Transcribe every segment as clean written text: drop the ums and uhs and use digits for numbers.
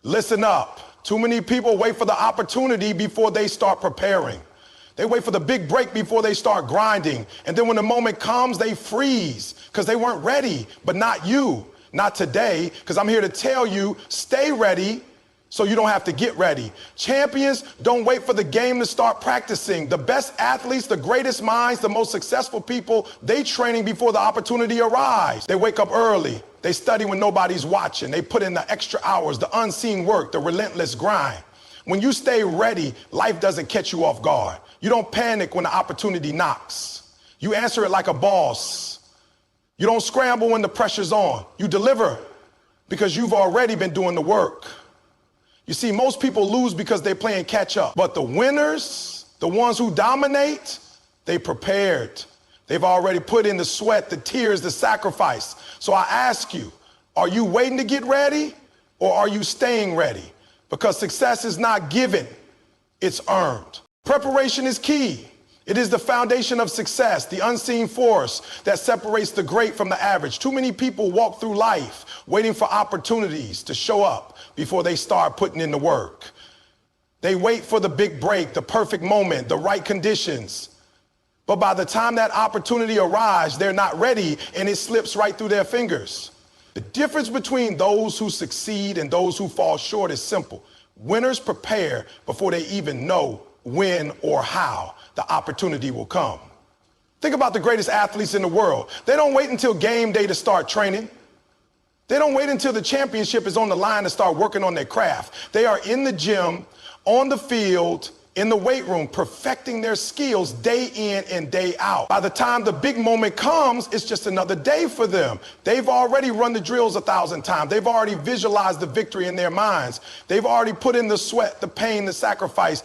Listen up. Too many people wait for the opportunity before they start preparing. They wait for the big break before they start grinding. And then when the moment comes, they freeze because they weren't ready, but not you, not today, because I'm here to tell you, stay ready so you don't have to get ready. Champions don't wait for the game to start practicing. The best athletes, the greatest minds, the most successful people, they training before the opportunity arrives. They wake up early. They study when nobody's watching. They put in the extra hours, the unseen work, the relentless grind. When you stay ready, life doesn't catch you off guard. You don't panic when the opportunity knocks. You answer it like a boss. You don't scramble when the pressure's on. You deliver because you've already been doing the work. You see, most people lose because they're playing catch up. But the winners, the ones who dominate, they prepared. They've already put in the sweat, the tears, the sacrifice. So I ask you, are you waiting to get ready or are you staying ready? Because success is not given, it's earned. Preparation is key. It is the foundation of success, the unseen force that separates the great from the average. Too many people walk through life waiting for opportunities to show up before they start putting in the work. They wait for the big break, the perfect moment, the right conditions. But by the time that opportunity arrives, they're not ready and it slips right through their fingers. The difference between those who succeed and those who fall short is simple. Winners prepare before they even know when or how the opportunity will come. Think about the greatest athletes in the world. They don't wait until game day to start training. They don't wait until the championship is on the line to start working on their craft. They are in the gym, on the field, in the weight room, perfecting their skills day in and day out. By the time the big moment comes, it's just another day for them. They've already run the drills 1,000 times. They've already visualized the victory in their minds. They've already put in the sweat, the pain, the sacrifice.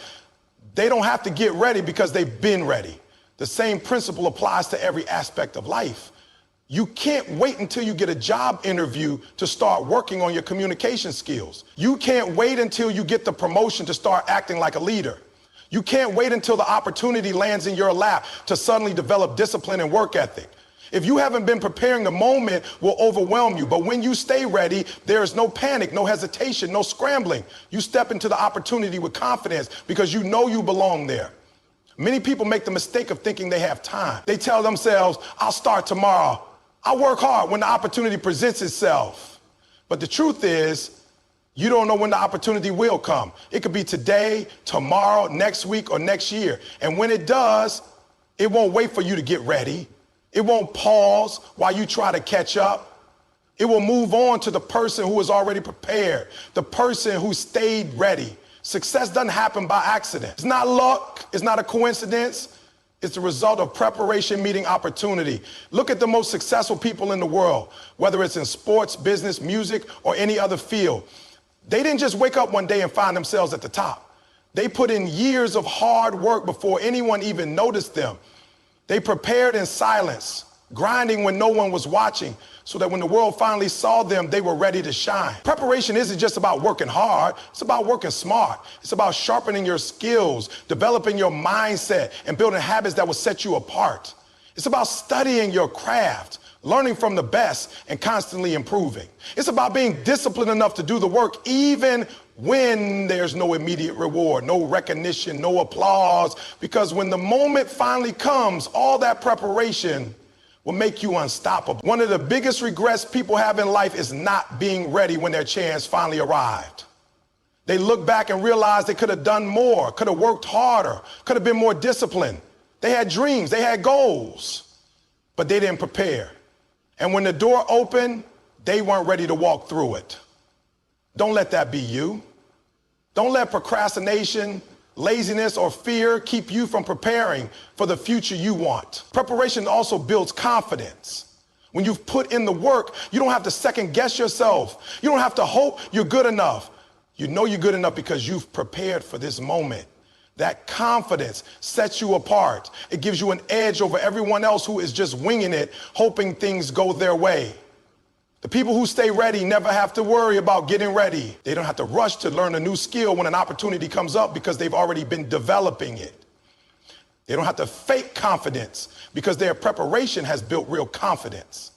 They don't have to get ready because they've been ready. The same principle applies to every aspect of life. You can't wait until you get a job interview to start working on your communication skills. You can't wait until you get the promotion to start acting like a leader. You can't wait until the opportunity lands in your lap to suddenly develop discipline and work ethic. If you haven't been preparing, the moment will overwhelm you. But when you stay ready, there is no panic, no hesitation, no scrambling. You step into the opportunity with confidence because you know you belong there. Many people make the mistake of thinking they have time. They tell themselves, I'll start tomorrow. I'll work hard when the opportunity presents itself. But the truth is, you don't know when the opportunity will come. It could be today, tomorrow, next week, or next year. And when it does, it won't wait for you to get ready. It won't pause while you try to catch up. It will move on to the person who is already prepared, the person who stayed ready. Success doesn't happen by accident. It's not luck. It's not a coincidence. It's the result of preparation meeting opportunity. Look at the most successful people in the world, whether it's in sports, business, music, or any other field. They didn't just wake up one day and find themselves at the top. They put in years of hard work before anyone even noticed them. They prepared in silence, grinding when no one was watching, so that when the world finally saw them, they were ready to shine. Preparation isn't just about working hard, it's about working smart. It's about sharpening your skills, developing your mindset, and building habits that will set you apart. It's about studying your craft, learning from the best, and constantly improving. It's about being disciplined enough to do the work even when there's no immediate reward, no recognition, no applause, because when the moment finally comes, all that preparation will make you unstoppable. One of the biggest regrets people have in life is not being ready when their chance finally arrived. They look back and realize they could have done more, could have worked harder, could have been more disciplined. They had dreams, they had goals, but they didn't prepare. And when the door opened, they weren't ready to walk through it. Don't let that be you. Don't let procrastination, laziness, or fear keep you from preparing for the future you want. Preparation also builds confidence. When you've put in the work, you don't have to second guess yourself. You don't have to hope you're good enough. You know you're good enough because you've prepared for this moment. That confidence sets you apart. It gives you an edge over everyone else who is just winging it, hoping things go their way. The people who stay ready never have to worry about getting ready. They don't have to rush to learn a new skill when an opportunity comes up because they've already been developing it. They don't have to fake confidence because their preparation has built real confidence.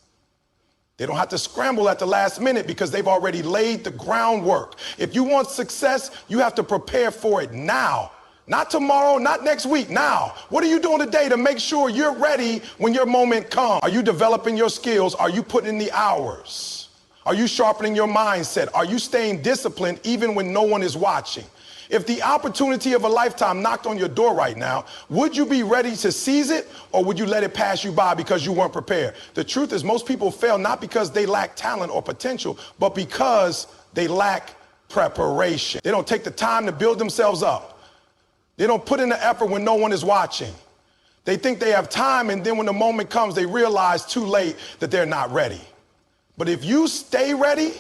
They don't have to scramble at the last minute because they've already laid the groundwork. If you want success, you have to prepare for it now. Not tomorrow, not next week, now. What are you doing today to make sure you're ready when your moment comes? Are you developing your skills? Are you putting in the hours? Are you sharpening your mindset? Are you staying disciplined even when no one is watching? If the opportunity of a lifetime knocked on your door right now, would you be ready to seize it, or would you let it pass you by because you weren't prepared? The truth is, most people fail not because they lack talent or potential, but because they lack preparation. They don't take the time to build themselves up. They don't put in the effort when no one is watching. They think they have time, and then when the moment comes, they realize too late that they're not ready. But if you stay ready,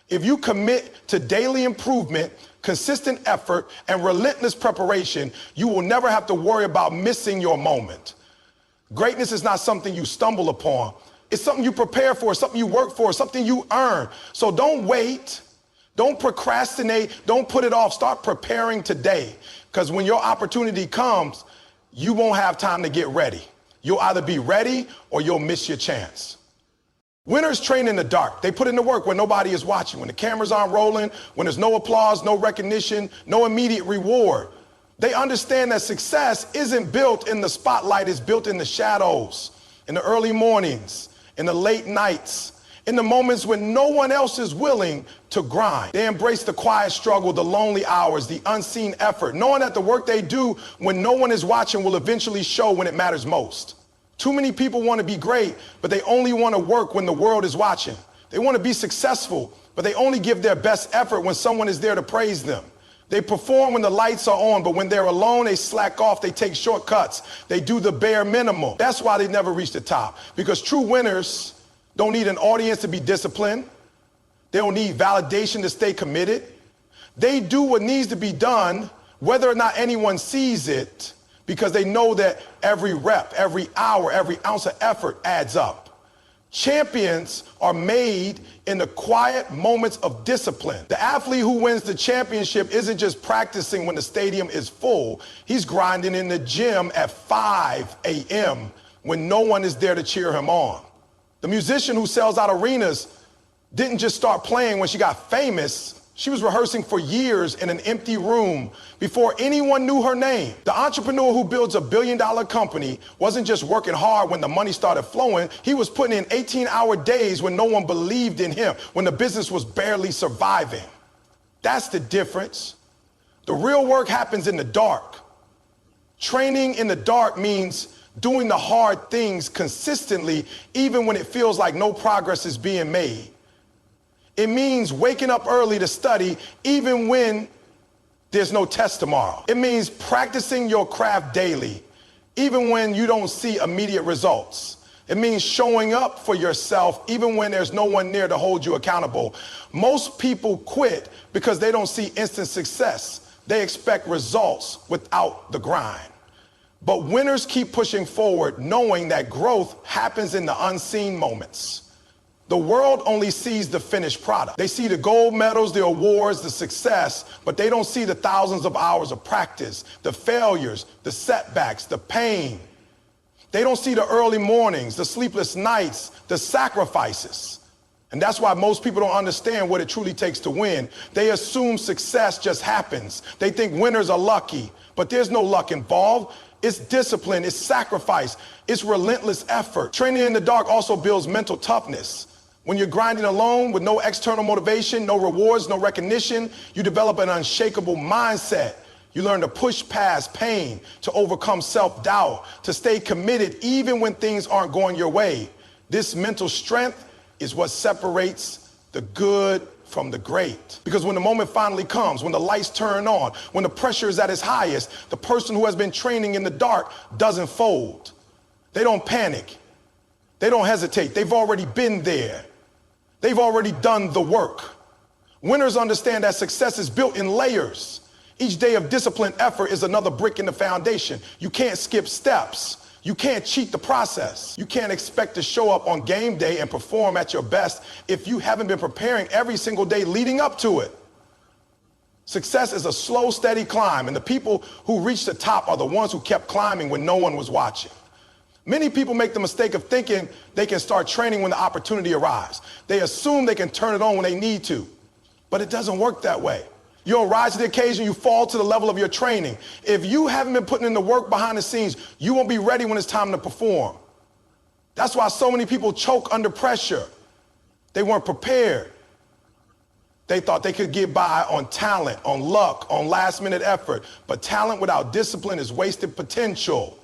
if you commit to daily improvement, consistent effort, and relentless preparation, you will never have to worry about missing your moment. Greatness is not something you stumble upon. It's something you prepare for, something you work for, something you earn. So don't wait. Don't procrastinate. Don't put it off. Start preparing today. Because when your opportunity comes, you won't have time to get ready. You'll either be ready or you'll miss your chance. Winners train in the dark. They put in the work when nobody is watching, when the cameras aren't rolling, when there's no applause, no recognition, no immediate reward. They understand that success isn't built in the spotlight, it's built in the shadows, in the early mornings, in the late nights, in the moments when no one else is willing to grind. They embrace the quiet struggle, the lonely hours, the unseen effort, knowing that the work they do when no one is watching will eventually show when it matters most. Too many people want to be great, but they only want to work when the world is watching. They want to be successful, but they only give their best effort when someone is there to praise them. They perform when the lights are on, but when they're alone, they slack off, they take shortcuts, they do the bare minimum. That's why they never reach the top, because true winners don't need an audience to be disciplined. They don't need validation to stay committed. They do what needs to be done, whether or not anyone sees it, because they know that every rep, every hour, every ounce of effort adds up. Champions are made in the quiet moments of discipline. The athlete who wins the championship isn't just practicing when the stadium is full. He's grinding in the gym at 5 a.m. when no one is there to cheer him on. The musician who sells out arenas didn't just start playing when she got famous. She was rehearsing for years in an empty room before anyone knew her name. The entrepreneur who builds $1 billion company wasn't just working hard when the money started flowing. He was putting in 18-hour days when no one believed in him, when the business was barely surviving. That's the difference. The real work happens in the dark. Training in the dark means doing the hard things consistently, even when it feels like no progress is being made. It means waking up early to study, even when there's no test tomorrow. It means practicing your craft daily, even when you don't see immediate results. It means showing up for yourself, even when there's no one near to hold you accountable. Most people quit because they don't see instant success. They expect results without the grind. But winners keep pushing forward, knowing that growth happens in the unseen moments. The world only sees the finished product. They see the gold medals, the awards, the success, but they don't see the thousands of hours of practice, the failures, the setbacks, the pain. They don't see the early mornings, the sleepless nights, the sacrifices. And that's why most people don't understand what it truly takes to win. They assume success just happens. They think winners are lucky, but there's no luck involved. It's discipline, it's sacrifice, it's relentless effort. Training in the dark also builds mental toughness. When you're grinding alone with no external motivation, no rewards, no recognition, you develop an unshakable mindset. You learn to push past pain, to overcome self-doubt, to stay committed even when things aren't going your way. This mental strength is what separates the good from the great. Because when the moment finally comes, when the lights turn on, when the pressure is at its highest, the person who has been training in the dark doesn't fold. They don't panic. They don't hesitate. They've already been there. They've already done the work. Winners understand that success is built in layers. Each day of disciplined effort is another brick in the foundation. You can't skip steps. You can't cheat the process. You can't expect to show up on game day and perform at your best if you haven't been preparing every single day leading up to it. Success is a slow, steady climb, and the people who reach the top are the ones who kept climbing when no one was watching. Many people make the mistake of thinking they can start training when the opportunity arrives. They assume they can turn it on when they need to, but it doesn't work that way. You don't rise to the occasion, you fall to the level of your training. If you haven't been putting in the work behind the scenes, you won't be ready when it's time to perform. That's why so many people choke under pressure. They weren't prepared. They thought they could get by on talent, on luck, on last-minute effort. But talent without discipline is wasted potential.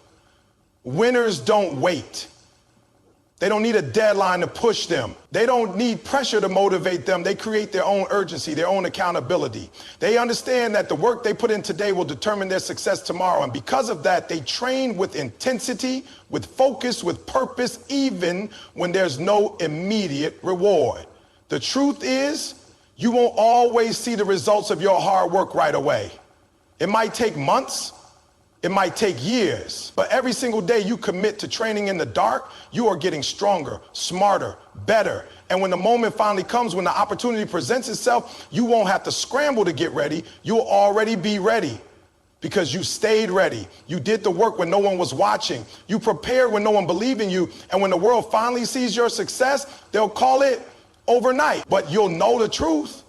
Winners don't wait. They don't need a deadline to push them. They don't need pressure to motivate them. They create their own urgency, their own accountability. They understand that the work they put in today will determine their success tomorrow. And because of that, they train with intensity, with focus, with purpose, even when there's no immediate reward. The truth is, you won't always see the results of your hard work right away. It might take months. It might take years, but every single day you commit to training in the dark, you are getting stronger, smarter, better. And when the moment finally comes, when the opportunity presents itself, you won't have to scramble to get ready. You'll already be ready because you stayed ready. You did the work when no one was watching. You prepared when no one believed in you. And when the world finally sees your success, they'll call it overnight. But you'll know the truth.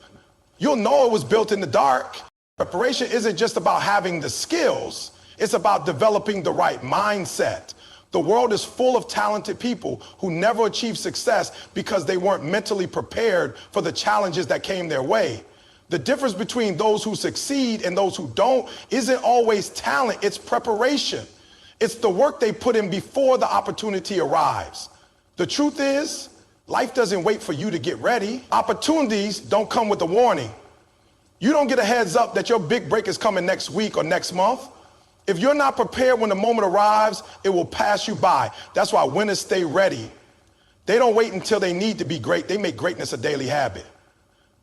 You'll know it was built in the dark. Preparation isn't just about having the skills. It's about developing the right mindset. The world is full of talented people who never achieved success because they weren't mentally prepared for the challenges that came their way. The difference between those who succeed and those who don't isn't always talent, it's preparation. It's the work they put in before the opportunity arrives. The truth is, life doesn't wait for you to get ready. Opportunities don't come with a warning. You don't get a heads up that your big break is coming next week or next month. If you're not prepared when the moment arrives, it will pass you by. That's why winners stay ready. They don't wait until they need to be great. They make greatness a daily habit.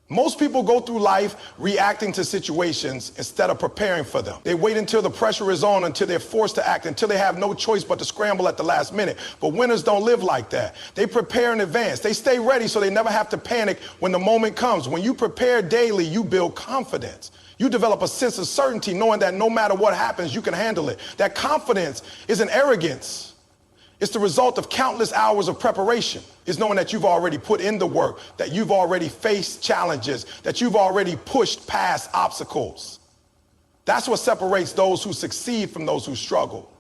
Most people go through life reacting to situations instead of preparing for them. They wait until the pressure is on, until they're forced to act, until they have no choice but to scramble at the last minute. But winners don't live like that. They prepare in advance. They stay ready so they never have to panic when the moment comes. When you prepare daily, you build confidence. You develop a sense of certainty knowing that no matter what happens, you can handle it. That confidence isn't arrogance. It's the result of countless hours of preparation. It's knowing that you've already put in the work, that you've already faced challenges, that you've already pushed past obstacles. That's what separates those who succeed from those who struggle.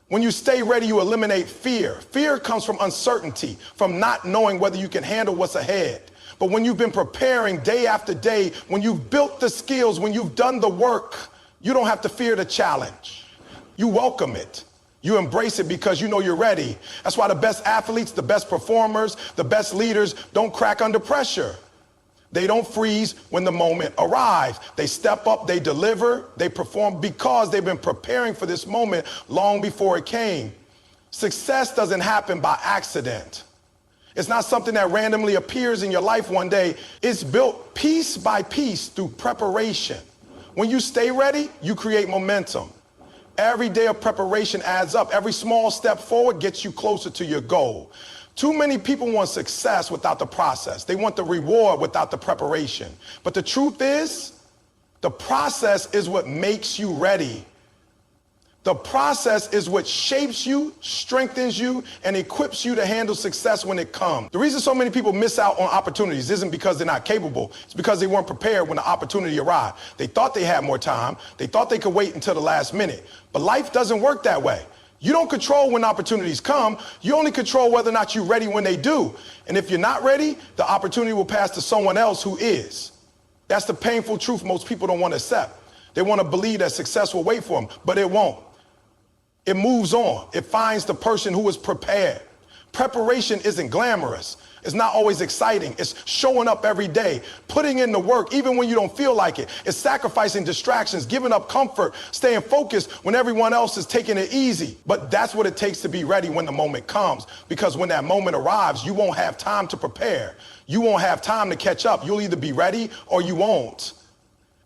When you stay ready, you eliminate fear. Fear comes from uncertainty, from not knowing whether you can handle what's ahead. But when you've been preparing day after day, when you've built the skills, when you've done the work, you don't have to fear the challenge. You welcome it. You embrace it because you know you're ready. That's why the best athletes, the best performers, the best leaders don't crack under pressure. They don't freeze when the moment arrives. They step up, they deliver, they perform because they've been preparing for this moment long before it came. Success doesn't happen by accident. It's not something that randomly appears in your life one day. It's built piece by piece through preparation. When you stay ready, you create momentum. Every day of preparation adds up. Every small step forward gets you closer to your goal. Too many people want success without the process. They want the reward without the preparation. But the truth is, the process is what makes you ready. The process is what shapes you, strengthens you, and equips you to handle success when it comes. The reason so many people miss out on opportunities isn't because they're not capable. It's because they weren't prepared when the opportunity arrived. They thought they had more time. They thought they could wait until the last minute. But life doesn't work that way. You don't control when opportunities come. You only control whether or not you're ready when they do. And if you're not ready, the opportunity will pass to someone else who is. That's the painful truth most people don't want to accept. They want to believe that success will wait for them, but it won't. It moves on. It finds the person who is prepared. Preparation isn't glamorous. It's not always exciting. It's showing up every day, putting in the work even when you don't feel like it. It's sacrificing distractions, giving up comfort, staying focused when everyone else is taking it easy. But that's what it takes to be ready when the moment comes, because when that moment arrives, you won't have time to prepare. You won't have time to catch up. You'll either be ready or you won't.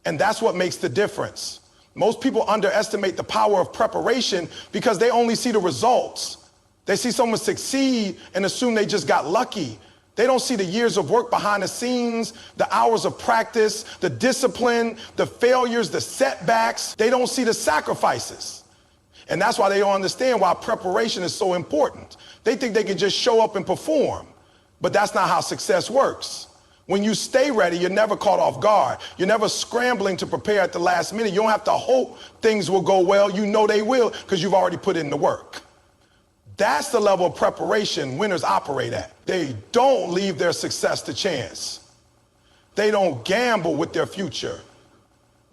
And that's what makes the difference. Most people underestimate the power of preparation because they only see the results. They see someone succeed and assume they just got lucky. They don't see the years of work behind the scenes, the hours of practice, the discipline, the failures, the setbacks. They don't see the sacrifices. And that's why they don't understand why preparation is so important. They think they can just show up and perform, but that's not how success works. When you stay ready, you're never caught off guard. You're never scrambling to prepare at the last minute. You don't have to hope things will go well. You know they will because you've already put in the work. That's the level of preparation winners operate at. They don't leave their success to chance. They don't gamble with their future.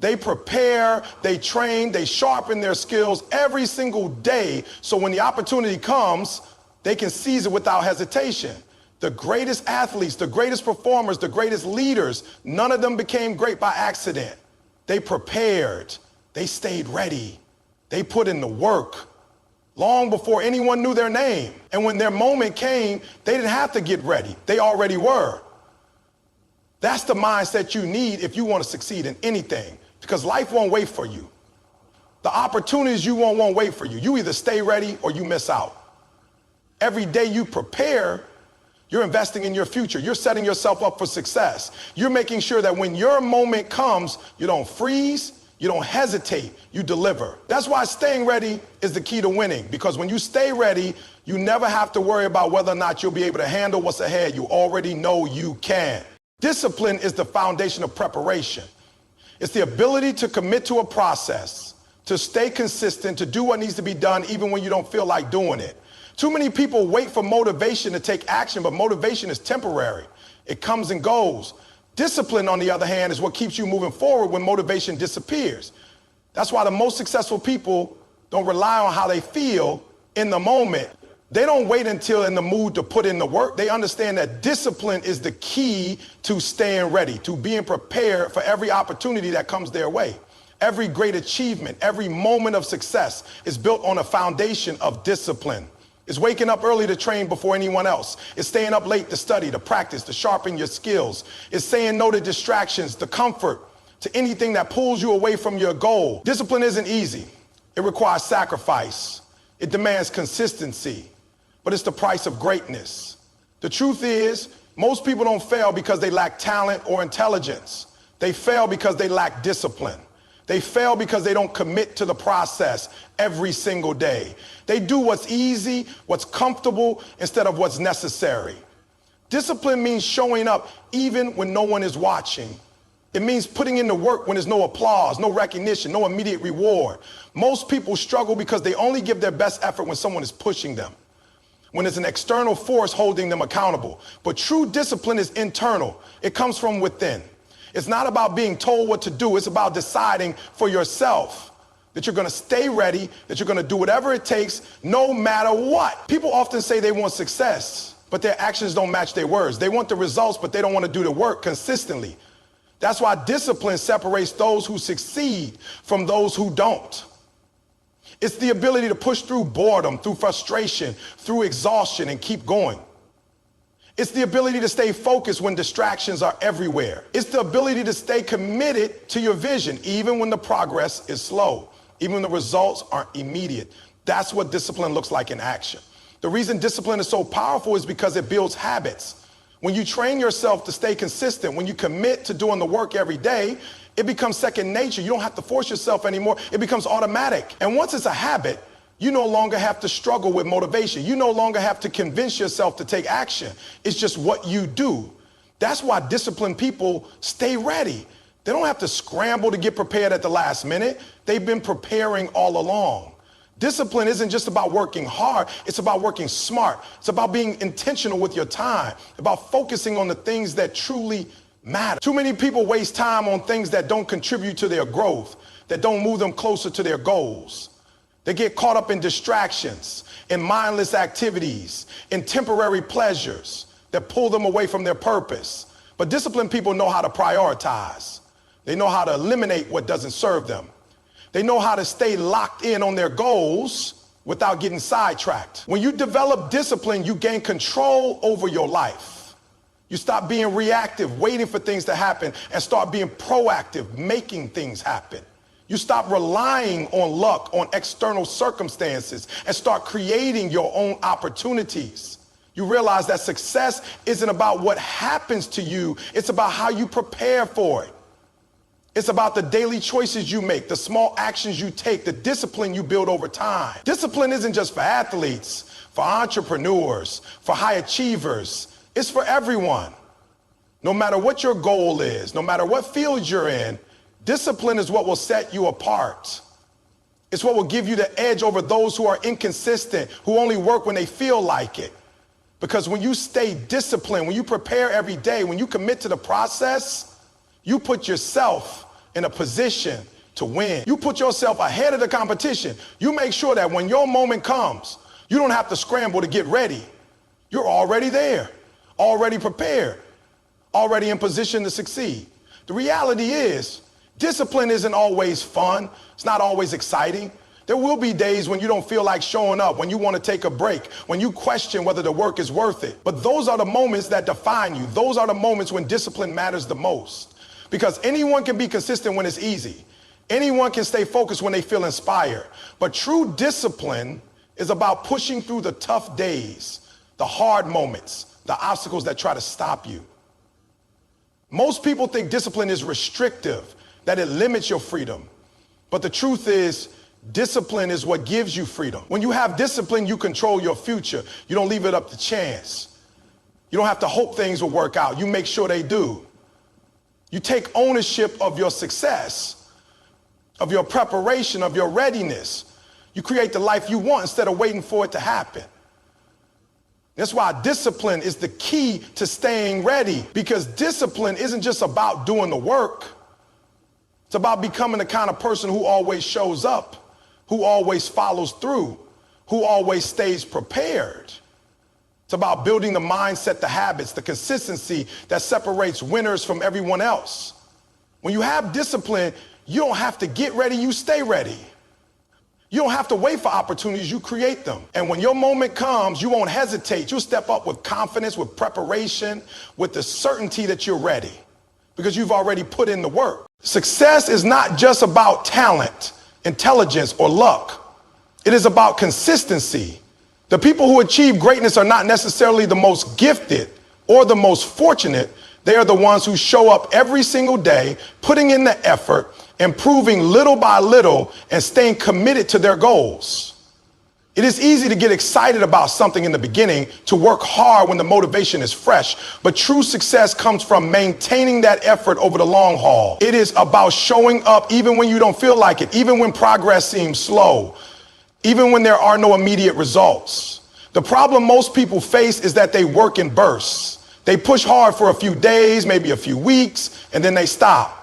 They prepare, they train, they sharpen their skills every single day so when the opportunity comes, they can seize it without hesitation. The greatest athletes, the greatest performers, the greatest leaders, none of them became great by accident. They prepared, they stayed ready, they put in the work long before anyone knew their name. And when their moment came, they didn't have to get ready, they already were. That's the mindset you need if you want to succeed in anything, because life won't wait for you. The opportunities you want won't wait for you. You either stay ready or you miss out. Every day you prepare, you're investing in your future. You're setting yourself up for success. You're making sure that when your moment comes, you don't freeze, you don't hesitate, you deliver. That's why staying ready is the key to winning, because when you stay ready, you never have to worry about whether or not you'll be able to handle what's ahead. You already know you can. Discipline is the foundation of preparation. It's the ability to commit to a process, to stay consistent, to do what needs to be done even when you don't feel like doing it. Too many people wait for motivation to take action, but motivation is temporary. It comes and goes. Discipline, on the other hand, is what keeps you moving forward when motivation disappears. That's why the most successful people don't rely on how they feel in the moment. They don't wait until in the mood to put in the work. They understand that discipline is the key to staying ready, to being prepared for every opportunity that comes their way. Every great achievement, every moment of success is built on a foundation of discipline. It's waking up early to train before anyone else. It's staying up late to study, to practice, to sharpen your skills. It's saying no to distractions, to comfort, to anything that pulls you away from your goal. Discipline isn't easy. It requires sacrifice. It demands consistency. But it's the price of greatness. The truth is, most people don't fail because they lack talent or intelligence. They fail because they lack discipline. They fail because they don't commit to the process every single day. They do what's easy, what's comfortable, instead of what's necessary. Discipline means showing up even when no one is watching. It means putting in the work when there's no applause, no recognition, no immediate reward. Most people struggle because they only give their best effort when someone is pushing them, when it's an external force holding them accountable. But true discipline is internal. It comes from within. It's not about being told what to do. It's about deciding for yourself that you're going to stay ready, that you're going to do whatever it takes, no matter what. People often say they want success, but their actions don't match their words. They want the results, but they don't want to do the work consistently. That's why discipline separates those who succeed from those who don't. It's the ability to push through boredom, through frustration, through exhaustion, and keep going. It's the ability to stay focused when distractions are everywhere. It's the ability to stay committed to your vision, even when the progress is slow, even when the results aren't immediate. That's what discipline looks like in action. The reason discipline is so powerful is because it builds habits. When you train yourself to stay consistent, when you commit to doing the work every day, it becomes second nature. You don't have to force yourself anymore. It becomes automatic. And once it's a habit, you no longer have to struggle with motivation. You no longer have to convince yourself to take action. It's just what you do. That's why disciplined people stay ready. They don't have to scramble to get prepared at the last minute. They've been preparing all along. Discipline isn't just about working hard. It's about working smart. It's about being intentional with your time, about focusing on the things that truly matter. Too many people waste time on things that don't contribute to their growth, that don't move them closer to their goals. They get caught up in distractions, in mindless activities, in temporary pleasures that pull them away from their purpose. But disciplined people know how to prioritize. They know how to eliminate what doesn't serve them. They know how to stay locked in on their goals without getting sidetracked. When you develop discipline, you gain control over your life. You stop being reactive, waiting for things to happen, and start being proactive, making things happen. You stop relying on luck, on external circumstances, and start creating your own opportunities. You realize that success isn't about what happens to you, it's about how you prepare for it. It's about the daily choices you make, the small actions you take, the discipline you build over time. Discipline isn't just for athletes, for entrepreneurs, for high achievers. It's for everyone. No matter what your goal is, no matter what field you're in, discipline is what will set you apart. It's what will give you the edge over those who are inconsistent, who only work when they feel like it. Because when you stay disciplined, when you prepare every day, when you commit to the process, you put yourself in a position to win. You put yourself ahead of the competition. You make sure that when your moment comes, you don't have to scramble to get ready. You're already there, already prepared, already in position to succeed. The reality is, discipline isn't always fun. It's not always exciting. There will be days when you don't feel like showing up, when you want to take a break, when you question whether the work is worth it. But those are the moments that define you. Those are the moments when discipline matters the most. Because anyone can be consistent when it's easy. Anyone can stay focused when they feel inspired. But true discipline is about pushing through the tough days, the hard moments, the obstacles that try to stop you. Most people think discipline is restrictive, that it limits your freedom. But the truth is, discipline is what gives you freedom. When you have discipline, you control your future. You don't leave it up to chance. You don't have to hope things will work out. You make sure they do. You take ownership of your success, of your preparation, of your readiness. You create the life you want instead of waiting for it to happen. That's why discipline is the key to staying ready, because discipline isn't just about doing the work. It's about becoming the kind of person who always shows up, who always follows through, who always stays prepared. It's about building the mindset, the habits, the consistency that separates winners from everyone else. When you have discipline, you don't have to get ready, you stay ready. You don't have to wait for opportunities, you create them. And when your moment comes, you won't hesitate. You'll step up with confidence, with preparation, with the certainty that you're ready, because you've already put in the work. Success is not just about talent, intelligence, or luck. It is about consistency. The people who achieve greatness are not necessarily the most gifted or the most fortunate. They are the ones who show up every single day, putting in the effort, improving little by little, and staying committed to their goals. It is easy to get excited about something in the beginning, to work hard when the motivation is fresh, but true success comes from maintaining that effort over the long haul. It is about showing up even when you don't feel like it, even when progress seems slow, even when there are no immediate results. The problem most people face is that they work in bursts. They push hard for a few days, maybe a few weeks, and then they stop.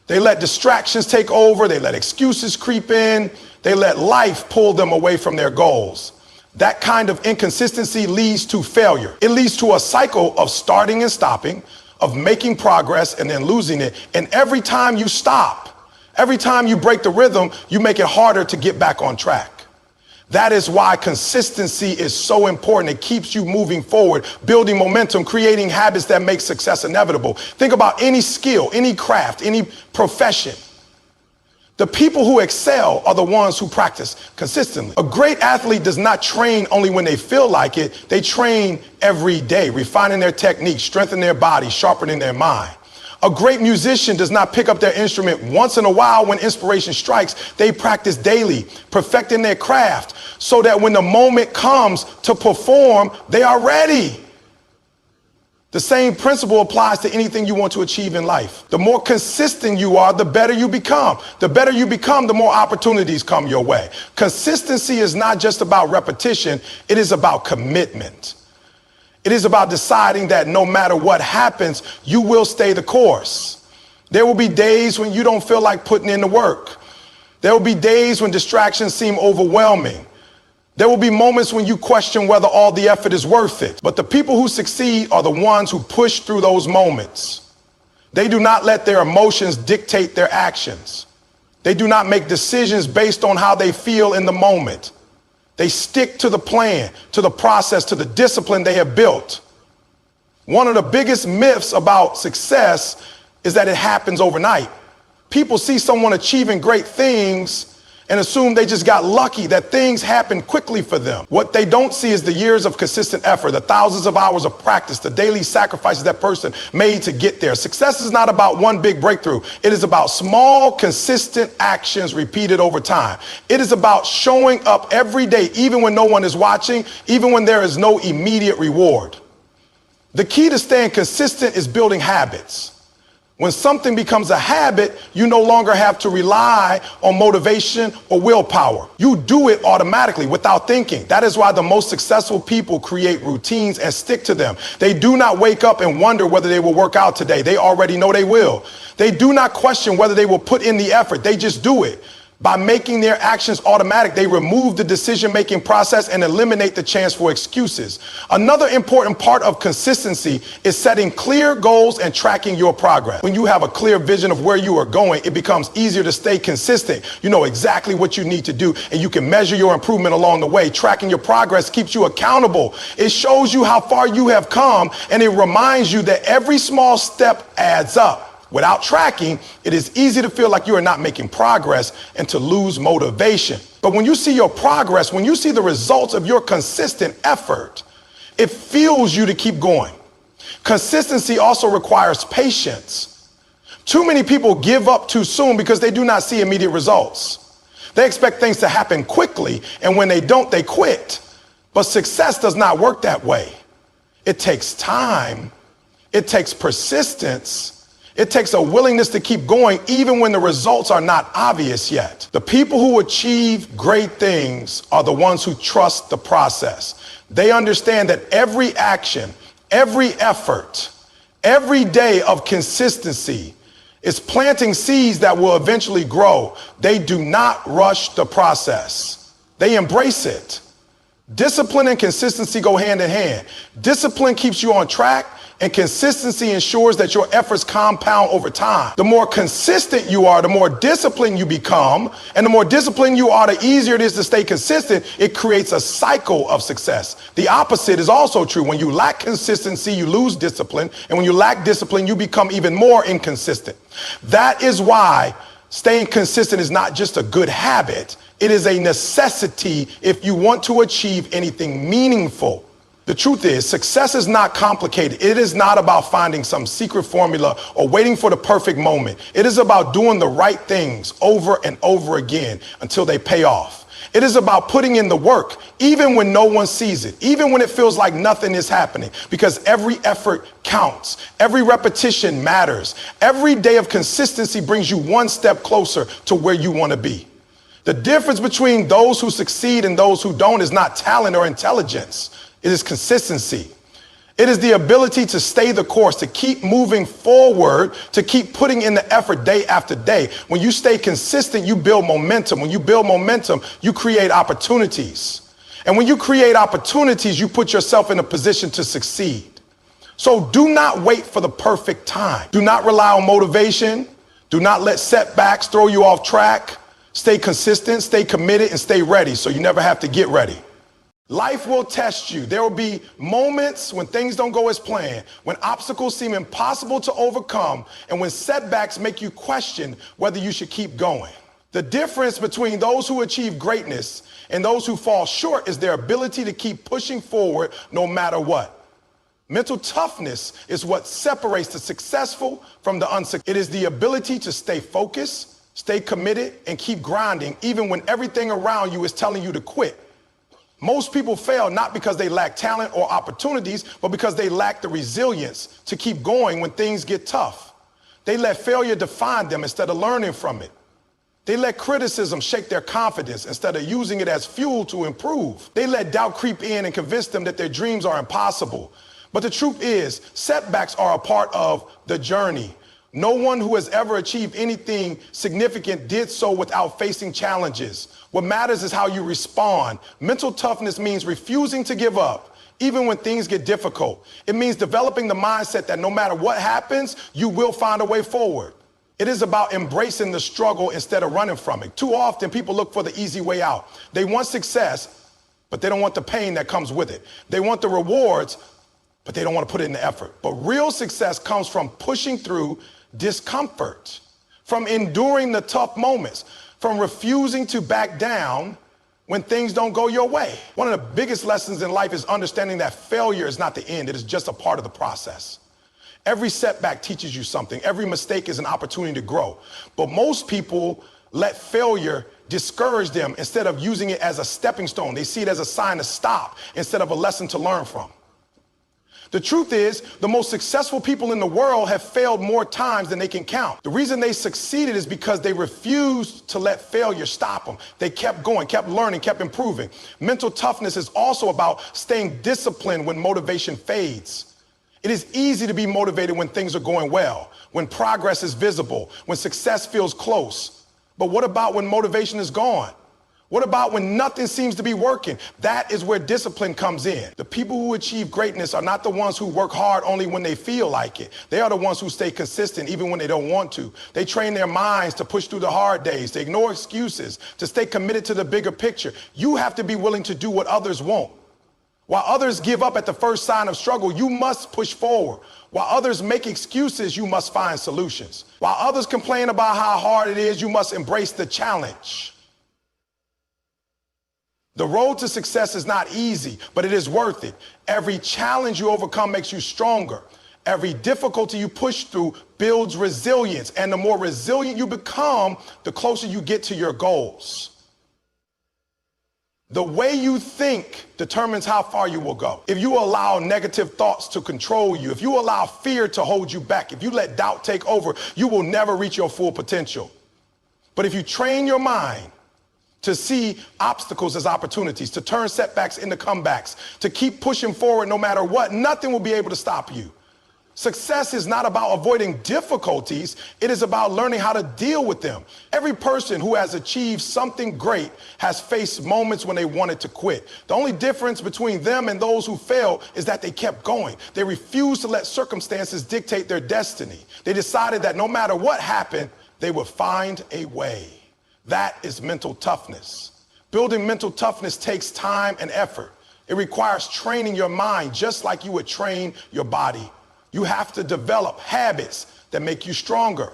They let distractions take over. They let excuses creep in. They let life pull them away from their goals. That kind of inconsistency leads to failure. It leads to a cycle of starting and stopping, of making progress and then losing it. And every time you stop, every time you break the rhythm, you make it harder to get back on track. That is why consistency is so important. It keeps you moving forward, building momentum, creating habits that make success inevitable. Think about any skill, any craft, any profession. The people who excel are the ones who practice consistently. A great athlete does not train only when they feel like it. They train every day, refining their technique, strengthening their body, sharpening their mind. A great musician does not pick up their instrument once in a while when inspiration strikes. They practice daily, perfecting their craft so that when the moment comes to perform, they are ready. The same principle applies to anything you want to achieve in life. The more consistent you are, the better you become. The better you become, the more opportunities come your way. Consistency is not just about repetition. It is about commitment. It is about deciding that no matter what happens, you will stay the course. There will be days when you don't feel like putting in the work. There will be days when distractions seem overwhelming. There will be moments when you question whether all the effort is worth it. But the people who succeed are the ones who push through those moments. They do not let their emotions dictate their actions. They do not make decisions based on how they feel in the moment. They stick to the plan, to the process, to the discipline they have built. One of the biggest myths about success is that it happens overnight. People see someone achieving great things and assume they just got lucky, that things happen quickly for them. What they don't see is the years of consistent effort, the thousands of hours of practice, the daily sacrifices that person made to get there. Success is not about one big breakthrough. It is about small, consistent actions repeated over time. It is about showing up every day, even when no one is watching, even when there is no immediate reward. The key to staying consistent is building habits. When something becomes a habit, you no longer have to rely on motivation or willpower. You do it automatically without thinking. That is why the most successful people create routines and stick to them. They do not wake up and wonder whether they will work out today. They already know they will. They do not question whether they will put in the effort. They just do it. By making their actions automatic, they remove the decision-making process and eliminate the chance for excuses. Another important part of consistency is setting clear goals and tracking your progress. When you have a clear vision of where you are going, it becomes easier to stay consistent. You know exactly what you need to do, and you can measure your improvement along the way. Tracking your progress keeps you accountable. It shows you how far you have come, and it reminds you that every small step adds up. Without tracking, it is easy to feel like you are not making progress and to lose motivation. But when you see your progress, when you see the results of your consistent effort, it fuels you to keep going. Consistency also requires patience. Too many people give up too soon because they do not see immediate results. They expect things to happen quickly, and when they don't, they quit. But success does not work that way. It takes time. It takes persistence. It takes a willingness to keep going even when the results are not obvious yet. The people who achieve great things are the ones who trust the process. They understand that every action, every effort, every day of consistency is planting seeds that will eventually grow. They do not rush the process. They embrace it. Discipline and consistency go hand in hand. Discipline keeps you on track, and consistency ensures that your efforts compound over time. The more consistent you are, the more disciplined you become, and the more disciplined you are, the easier it is to stay consistent. It creates a cycle of success. The opposite is also true. When you lack consistency, you lose discipline, and when you lack discipline, you become even more inconsistent. That is why staying consistent is not just a good habit. It is a necessity if you want to achieve anything meaningful. The truth is, success is not complicated. It is not about finding some secret formula or waiting for the perfect moment. It is about doing the right things over and over again until they pay off. It is about putting in the work, even when no one sees it, even when it feels like nothing is happening, because every effort counts. Every repetition matters. Every day of consistency brings you one step closer to where you want to be. The difference between those who succeed and those who don't is not talent or intelligence. It is consistency. It is the ability to stay the course, to keep moving forward, to keep putting in the effort day after day. When you stay consistent, you build momentum. When you build momentum, you create opportunities. And when you create opportunities, you put yourself in a position to succeed. So do not wait for the perfect time. Do not rely on motivation. Do not let setbacks throw you off track. Stay consistent, stay committed, and stay ready so you never have to get ready. Life will test you. There will be moments when things don't go as planned, when obstacles seem impossible to overcome, and when setbacks make you question whether you should keep going. The difference between those who achieve greatness and those who fall short is their ability to keep pushing forward no matter what. Mental toughness is what separates the successful from the unsuccessful. It is the ability to stay focused, stay committed, and keep grinding even when everything around you is telling you to quit. Most people fail not because they lack talent or opportunities, but because they lack the resilience to keep going when things get tough. They let failure define them instead of learning from it. They let criticism shake their confidence instead of using it as fuel to improve. They let doubt creep in and convince them that their dreams are impossible. But the truth is, setbacks are a part of the journey. No one who has ever achieved anything significant did so without facing challenges. What matters is how you respond. Mental toughness means refusing to give up, even when things get difficult. It means developing the mindset that no matter what happens, you will find a way forward. It is about embracing the struggle instead of running from it. Too often, people look for the easy way out. They want success, but they don't want the pain that comes with it. They want the rewards, but they don't want to put in the effort. But real success comes from pushing through discomfort, from enduring the tough moments, from refusing to back down when things don't go your way. One of the biggest lessons in life is understanding that failure is not the end. It is just a part of the process. Every setback teaches you something. Every mistake is an opportunity to grow. But most people let failure discourage them instead of using it as a stepping stone. They see it as a sign to stop instead of a lesson to learn from. The truth is, the most successful people in the world have failed more times than they can count. The reason they succeeded is because they refused to let failure stop them. They kept going, kept learning, kept improving. Mental toughness is also about staying disciplined when motivation fades. It is easy to be motivated when things are going well, when progress is visible, when success feels close. But what about when motivation is gone? What about when nothing seems to be working? That is where discipline comes in. The people who achieve greatness are not the ones who work hard only when they feel like it. They are the ones who stay consistent even when they don't want to. They train their minds to push through the hard days, to ignore excuses, to stay committed to the bigger picture. You have to be willing to do what others won't. While others give up at the first sign of struggle, you must push forward. While others make excuses, you must find solutions. While others complain about how hard it is, you must embrace the challenge. The road to success is not easy, but it is worth it. Every challenge you overcome makes you stronger. Every difficulty you push through builds resilience. And the more resilient you become, the closer you get to your goals. The way you think determines how far you will go. If you allow negative thoughts to control you, if you allow fear to hold you back, if you let doubt take over, you will never reach your full potential. But if you train your mind to see obstacles as opportunities, to turn setbacks into comebacks, to keep pushing forward no matter what, nothing will be able to stop you. Success is not about avoiding difficulties. It is about learning how to deal with them. Every person who has achieved something great has faced moments when they wanted to quit. The only difference between them and those who failed is that they kept going. They refused to let circumstances dictate their destiny. They decided that no matter what happened, they would find a way. That is mental toughness. Building mental toughness takes time and effort. It requires training your mind just like you would train your body. You have to develop habits that make you stronger.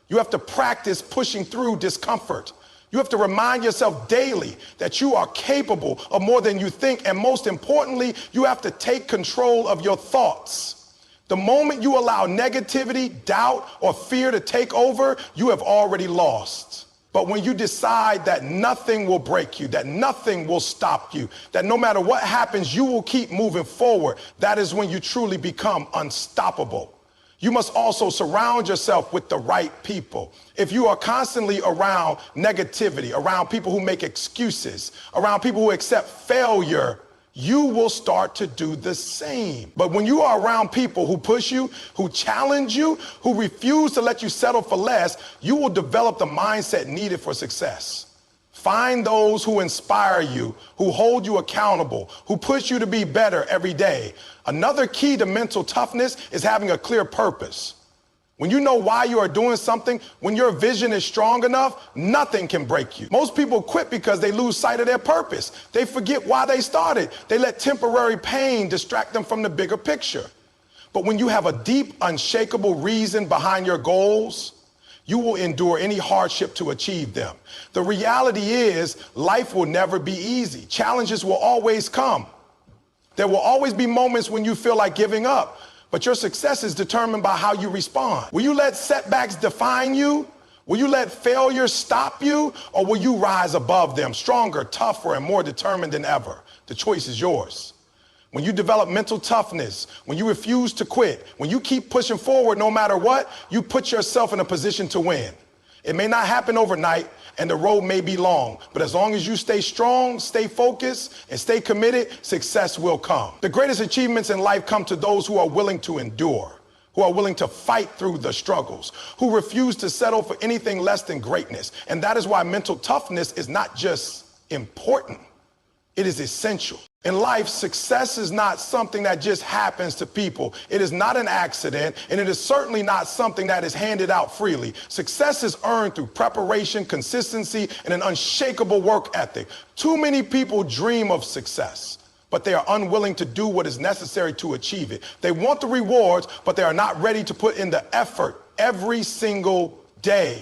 You have to practice pushing through discomfort. You have to remind yourself daily that you are capable of more than you think. And most importantly, you have to take control of your thoughts. The moment you allow negativity, doubt, or fear to take over, you have already lost. But when you decide that nothing will break you, that nothing will stop you, that no matter what happens, you will keep moving forward, that is when you truly become unstoppable. You must also surround yourself with the right people. If you are constantly around negativity, around people who make excuses, around people who accept failure, you will start to do the same. But when you are around people who push you, who challenge you, who refuse to let you settle for less, you will develop the mindset needed for success. Find those who inspire you, who hold you accountable, who push you to be better every day. Another key to mental toughness is having a clear purpose. When you know why you are doing something, when your vision is strong enough, nothing can break you. Most people quit because they lose sight of their purpose. They forget why they started. They let temporary pain distract them from the bigger picture. But when you have a deep, unshakable reason behind your goals, you will endure any hardship to achieve them. The reality is, life will never be easy. Challenges will always come. There will always be moments when you feel like giving up. But your success is determined by how you respond. Will you let setbacks define you? Will you let failure stop you? Or will you rise above them, stronger, tougher, and more determined than ever? The choice is yours. When you develop mental toughness, when you refuse to quit, when you keep pushing forward no matter what, you put yourself in a position to win. It may not happen overnight, and the road may be long, but as long as you stay strong, stay focused, and stay committed, success will come. The greatest achievements in life come to those who are willing to endure, who are willing to fight through the struggles, who refuse to settle for anything less than greatness. And that is why mental toughness is not just important, it is essential. In life, success is not something that just happens to people. It is not an accident, and it is certainly not something that is handed out freely. Success is earned through preparation, consistency, and an unshakable work ethic. Too many people dream of success, but they are unwilling to do what is necessary to achieve it. They want the rewards, but they are not ready to put in the effort every single day.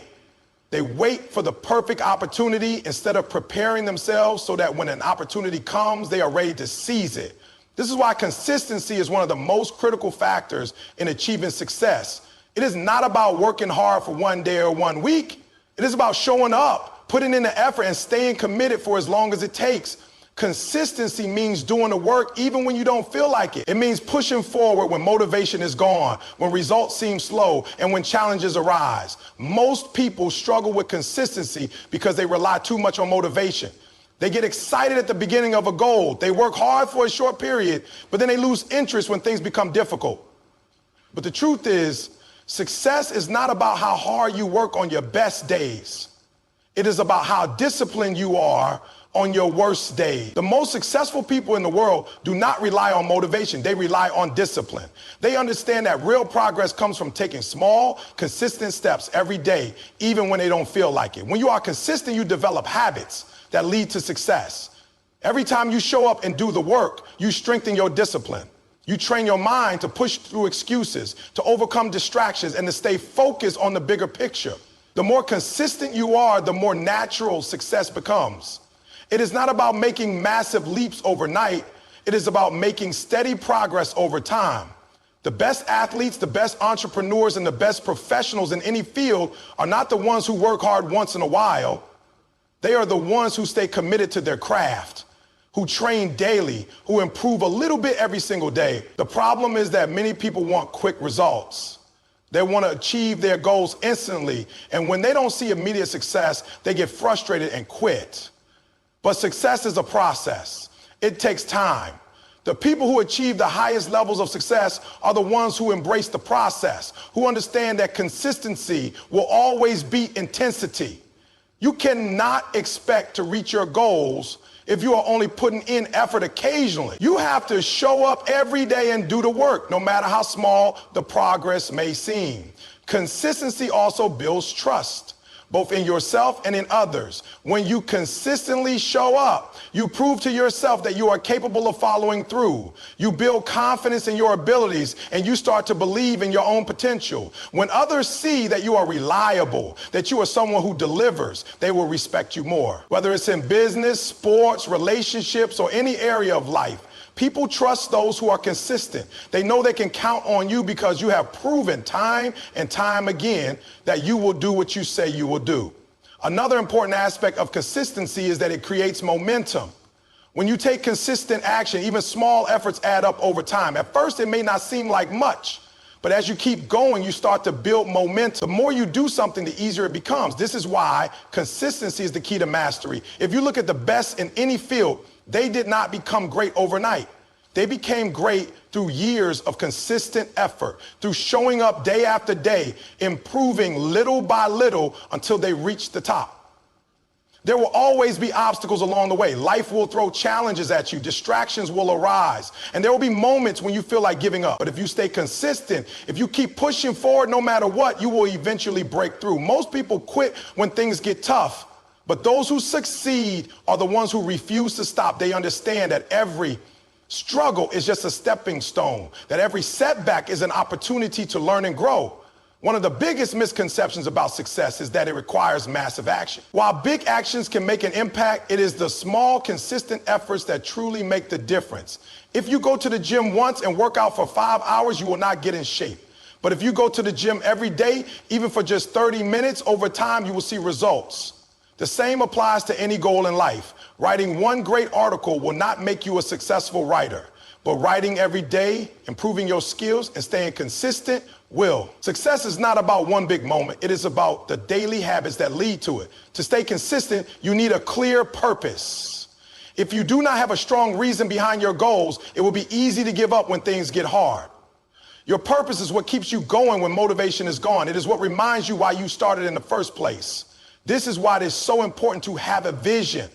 They wait for the perfect opportunity instead of preparing themselves so that when an opportunity comes, they are ready to seize it. This is why consistency is one of the most critical factors in achieving success. It is not about working hard for one day or 1 week. It is about showing up, putting in the effort, and staying committed for as long as it takes. Consistency means doing the work even when you don't feel like it. It means pushing forward when motivation is gone, when results seem slow, and when challenges arise. Most people struggle with consistency because they rely too much on motivation. They get excited at the beginning of a goal. They work hard for a short period, but then they lose interest when things become difficult. But the truth is, success is not about how hard you work on your best days. It is about how disciplined you are on your worst day. The most successful people in the world do not rely on motivation. They rely on discipline. They understand that real progress comes from taking small, consistent steps every day, even when they don't feel like it. When you are consistent, you develop habits that lead to success. Every time you show up and do the work, you strengthen your discipline. You train your mind to push through excuses, to overcome distractions, and to stay focused on the bigger picture. The more consistent you are, the more natural success becomes. It is not about making massive leaps overnight. It is about making steady progress over time. The best athletes, the best entrepreneurs, and the best professionals in any field are not the ones who work hard once in a while. They are the ones who stay committed to their craft, who train daily, who improve a little bit every single day. The problem is that many people want quick results. They want to achieve their goals instantly, and when they don't see immediate success, they get frustrated and quit. But success is a process. It takes time. The people who achieve the highest levels of success are the ones who embrace the process, who understand that consistency will always beat intensity. You cannot expect to reach your goals if you are only putting in effort occasionally. You have to show up every day and do the work, no matter how small the progress may seem. Consistency also builds trust, both in yourself and in others. When you consistently show up, you prove to yourself that you are capable of following through. You build confidence in your abilities, and you start to believe in your own potential. When others see that you are reliable, that you are someone who delivers, they will respect you more. Whether it's in business, sports, relationships, or any area of life, people trust those who are consistent. They know they can count on you because you have proven time and time again that you will do what you say you will do. Another important aspect of consistency is that it creates momentum. When you take consistent action, even small efforts add up over time. At first, it may not seem like much, but as you keep going, you start to build momentum. The more you do something, the easier it becomes. This is why consistency is the key to mastery. If you look at the best in any field, they did not become great overnight. They became great through years of consistent effort, through showing up day after day, improving little by little until they reached the top. There will always be obstacles along the way. Life will throw challenges at you. Distractions will arise. And there will be moments when you feel like giving up. But if you stay consistent, if you keep pushing forward no matter what, you will eventually break through. Most people quit when things get tough. But those who succeed are the ones who refuse to stop. They understand that every struggle is just a stepping stone, that every setback is an opportunity to learn and grow. One of the biggest misconceptions about success is that it requires massive action. While big actions can make an impact, it is the small, consistent efforts that truly make the difference. If you go to the gym once and work out for 5 hours, you will not get in shape. But if you go to the gym every day, even for just 30 minutes, over time, you will see results. The same applies to any goal in life. Writing one great article will not make you a successful writer, but writing every day, improving your skills, and staying consistent will. Success is not about one big moment. It is about the daily habits that lead to it. To stay consistent, you need a clear purpose. If you do not have a strong reason behind your goals, it will be easy to give up when things get hard. Your purpose is what keeps you going when motivation is gone. It is what reminds you why you started in the first place. This is why it is so important to have a vision,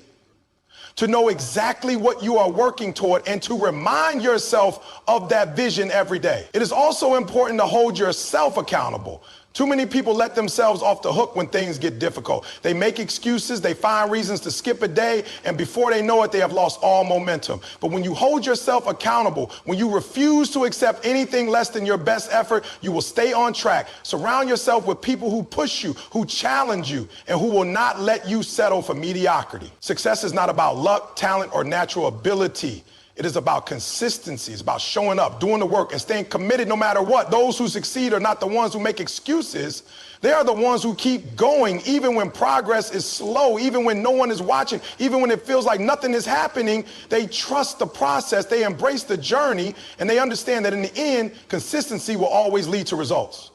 to know exactly what you are working toward, and to remind yourself of that vision every day. It is also important to hold yourself accountable, Too many people let themselves off the hook when things get difficult. They make excuses, they find reasons to skip a day, and before they know it, they have lost all momentum. But when you hold yourself accountable, when you refuse to accept anything less than your best effort, you will stay on track. Surround yourself with people who push you, who challenge you, and who will not let you settle for mediocrity. Success is not about luck, talent, or natural ability. It is about consistency. It's about showing up, doing the work, and staying committed no matter what. Those who succeed are not the ones who make excuses. They are the ones who keep going, even when progress is slow, even when no one is watching, even when it feels like nothing is happening. They trust the process, they embrace the journey, and they understand that in the end, consistency will always lead to results.